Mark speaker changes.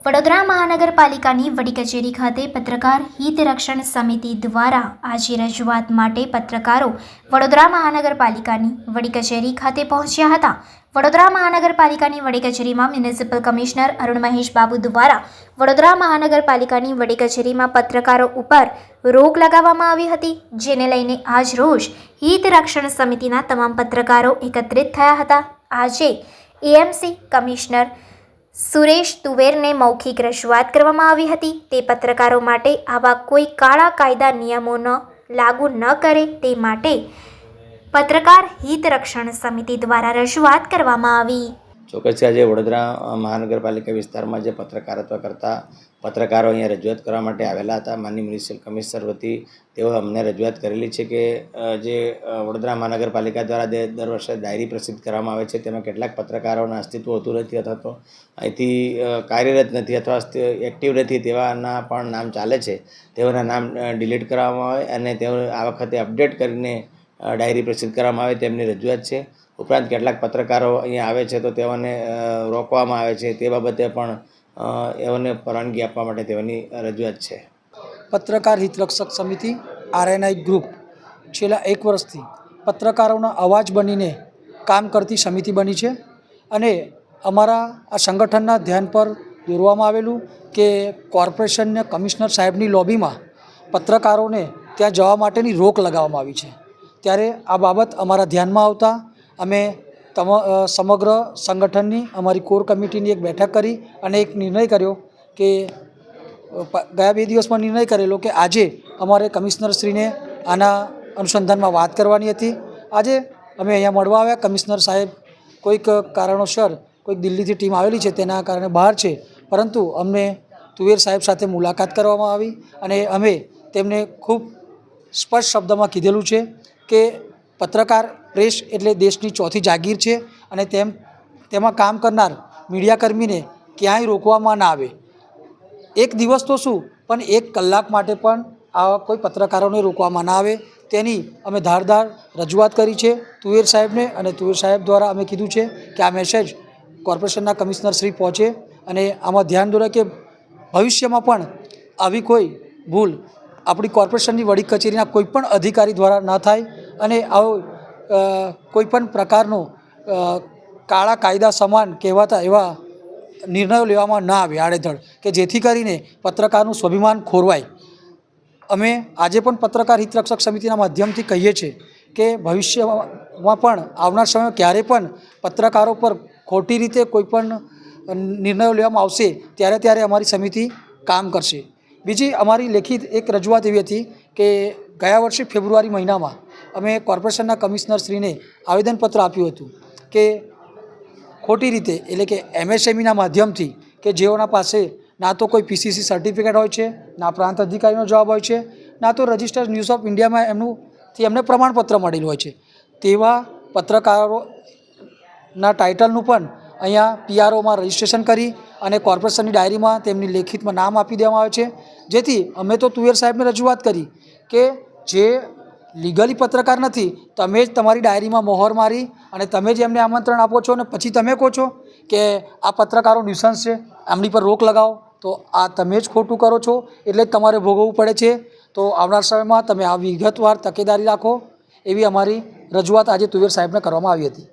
Speaker 1: વડોદરા મહાનગરપાલિકાની વડી કચેરી ખાતે પત્રકાર હિત રક્ષણ સમિતિ દ્વારા આજે રજૂઆત માટે પત્રકારો વડોદરા મહાનગરપાલિકાની વડી કચેરી ખાતે પહોંચ્યા હતા। વડોદરા મહાનગરપાલિકાની વડી કચેરીમાં મ્યુનિસિપલ કમિશનર અરુણ મહેશ બાબુ દ્વારા વડોદરા મહાનગરપાલિકાની વડી કચેરીમાં પત્રકારો ઉપર રોક લગાવવામાં આવી હતી, જેને લઈને આજ રોજ હિત રક્ષણ સમિતિના તમામ પત્રકારો એકત્રિત થયા હતા। આજે એએમસી કમિશનર સુરેશ તુવેરને મૌખિક રજૂઆત કરવામાં આવી હતી। તે પત્રકારો માટે આવા કોઈ કાળા કાયદા નિયમો લાગુ ન કરે તે માટે પત્રકાર હિત રક્ષણ સમિતિ દ્વારા રજૂઆત કરવામાં આવી।
Speaker 2: ચોક્કસ આજે વડોદરા મહાનગરપાલિકા વિસ્તારમાં જે પત્રકારત્વ કરતા પત્રકારો અહીંયા રજૂઆત કરવા માટે આવેલા હતા। માનનીય મ્યુનિસિપલ કમિશનર વતી તેઓ અમને રજૂઆત કરેલી છે કે જે વડોદરા મહાનગરપાલિકા દ્વારા દર વર્ષે ડાયરી પ્રસિદ્ધ કરવામાં આવે છે, તેમાં કેટલાક પત્રકારોના અસ્તિત્વ હોતું નથી અથવા તો અહીંથી કાર્યરત નથી અથવા એક્ટિવ નથી તેવાના પણ નામ ચાલે છે, તેઓના નામ ડિલીટ કરવામાં આવે અને તેઓ આ વખતે અપડેટ કરીને ડાયરી પ્રસિદ્ધ કરવામાં આવે તેમની રજૂઆત છે। ઉપરાંત કેટલાક પત્રકારો અહીંયા આવે છે તો તેઓને રોકવામાં આવે છે, તે બાબતે પણ એઓને પરવાનગી આપવા માટે તેઓની રજૂઆત છે।
Speaker 3: પત્રકાર હિતરક્ષક સમિતિ આરએનઆઈ ગ્રુપ છેલ્લા 1 વર્ષથી પત્રકારોના અવાજ બનીને કામ કરતી સમિતિ બની છે અને અમારા આ સંગઠનના ધ્યાન પર દોરવામાં આવેલું કે કોર્પોરેશનને કમિશનર સાહેબની લોબીમાં પત્રકારોને ત્યાં જવા માટેની રોક લગાવવામાં આવી છે। ત્યારે આ બાબત અમારા ધ્યાનમાં આવતા અમે સમગ્ર સંગઠનની અમારી કોર કમિટીની એક બેઠક કરી અને એક નિર્ણય કર્યો કે ગયા 2 દિવસમાં નિર્ણય કરેલો કે આજે અમારે કમિશનરશ્રીને આના અનુસંધાનમાં વાત કરવાની હતી। આજે અમે અહીંયા મળવા આવ્યા। કમિશનર સાહેબ કોઈક કારણોસર કોઈક દિલ્હીથી ટીમ આવેલી છે તેના કારણે બહાર છે, પરંતુ અમને તુવેર સાહેબ સાથે મુલાકાત કરવામાં આવી અને અમે તેમને ખૂબ સ્પષ્ટ શબ્દમાં કીધેલું છે કે પત્રકાર પ્રેસ એટલે દેશની ચોથી જાગીર છે અને તેમાં કામ કરનાર મીડિયાકર્મીને ક્યાંય રોકવામાં ના આવે। 1 દિવસ તો શું પણ 1 કલાક માટે પણ આવા કોઈ પત્રકારોને રોકવામાં ના આવે તેની અમે ધારદાર રજૂઆત કરી છે તુવેર સાહેબને, અને તુવેર સાહેબ દ્વારા અમે કીધું છે કે આ મેસેજ કોર્પોરેશનના કમિશનર શ્રી પહોંચે અને આમાં ધ્યાન દોરે કે ભવિષ્યમાં પણ આવી કોઈ ભૂલ આપણી કોર્પોરેશનની વડી કચેરીના કોઈપણ અધિકારી દ્વારા ન થાય અને આવો કોઈપણ પ્રકારનો કાળા કાયદા સમાન કહેવાતા એવા નિર્ણયો લેવામાં ના આવે આડેધડ, કે જેથી કરીને પત્રકારનું સ્વાભિમાન ખોરવાય। અમે આજે પણ પત્રકાર હિતરક્ષક સમિતિના માધ્યમથી કહીએ છીએ કે ભવિષ્યમાં પણ આવનાર સમયમાં ક્યારે પણ પત્રકારો પર ખોટી રીતે કોઈપણ નિર્ણયો લેવામાં આવશે ત્યારે અમારી સમિતિ કામ કરશે। બીજી અમારી લેખિત એક રજૂઆત એવી હતી કે ગયા વર્ષે ફેબ્રુઆરી મહિનામાં અમે કોર્પોરેશનના કમિશનરશ્રીને આવેદનપત્ર આપ્યું હતું કે ખોટી રીતે એટલે કે એમએસએમઈના માધ્યમથી કે જેઓના પાસે ના તો કોઈ પીસીસી સર્ટિફિકેટ હોય છે, ના પ્રાંત અધિકારીનો જવાબ હોય છે, ના તો રજિસ્ટર્ડ ન્યૂઝ ઓફ ઇન્ડિયામાં એમને પ્રમાણપત્ર મળેલું હોય છે, તેવા પત્રકારોના ટાઇટલનું પણ અહીંયા પીઆરઓમાં રજિસ્ટ્રેશન કરી અને કોર્પોરેશનની ડાયરીમાં તેમની લેખિતમાં નામ આપી દેવામાં આવે છે। જેથી અમે તો તુવેર સાહેબને રજૂઆત કરી કે જે લીગલી પત્રકાર નથી તમે જ તમારી ડાયરીમાં મોહર મારી અને તમે જ એમને આમંત્રણ આપો છો અને પછી તમે કહો છો કે આ પત્રકારો ન્યુસન્સ છે, આમની પર રોક લગાવો, તો આ તમે જ ખોટું કરો છો, એટલે જ તમારે ભોગવવું પડે છે। તો આવનાર સમયમાં તમે આ વિગતવાર તકેદારી રાખો, એવી અમારી રજૂઆત આજે તુવેર સાહેબને કરવામાં આવી હતી।